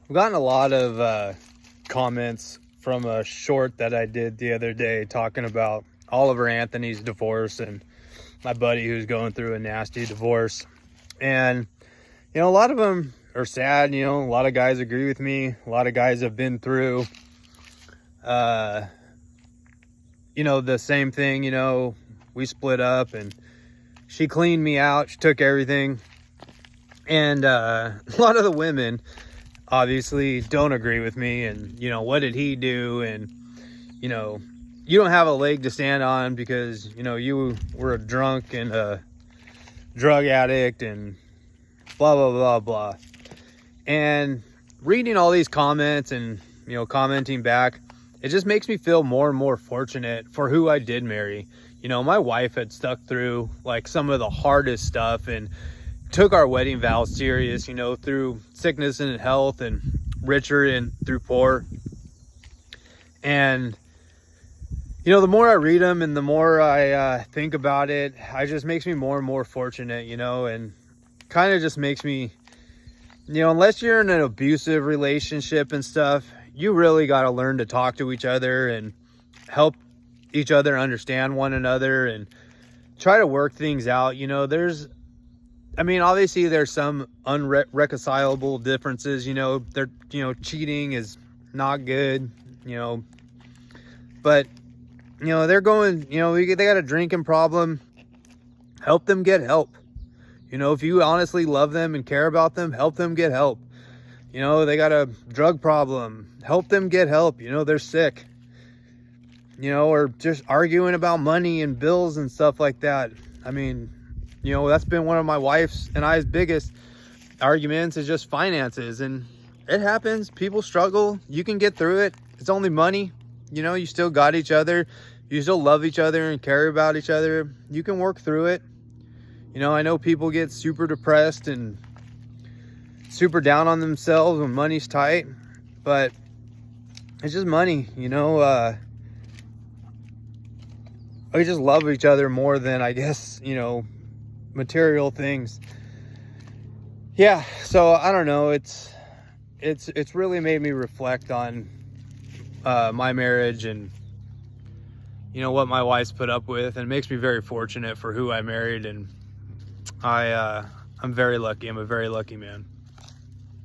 I've gotten a lot of comments from a short that I did the other day talking about Oliver Anthony's divorce and my buddy who's going through a nasty divorce. And, a lot of them are sad. A lot of guys agree with me. A lot of guys have been through, the same thing. We split up and she cleaned me out. She took everything. And a lot of the women obviously don't agree with me, and what did he do? And you don't have a leg to stand on because you were a drunk and a drug addict and blah blah blah blah. And reading all these comments and commenting back, it just makes me feel more and more fortunate for who I did marry. My wife had stuck through like some of the hardest stuff and took our wedding vows serious, through sickness and health, and richer and through poor. And the more I read them and the more I think about it, it just makes me more and more fortunate, and kind of just makes me, unless you're in an abusive relationship and stuff, you really got to learn to talk to each other and help each other understand one another and try to work things out. Obviously there's some unreconcilable differences, cheating is not good, but, they're going, they got a drinking problem, help them get help. If you honestly love them and care about them, help them get help. They got a drug problem, help them get help. They're sick, or just arguing about money and bills and stuff like that. That's been one of my wife's and I's biggest arguments, is just finances. And it happens. People struggle. You can get through it. It's only money. You still got each other. You still love each other and care about each other. You can work through it. I know people get super depressed and super down on themselves when money's tight, but it's just money. We just love each other more than, I guess, material things. Yeah, so I don't know, it's really made me reflect on my marriage and what my wife's put up with, and it makes me very fortunate for who I married. And I'm very lucky. I'm a very lucky man.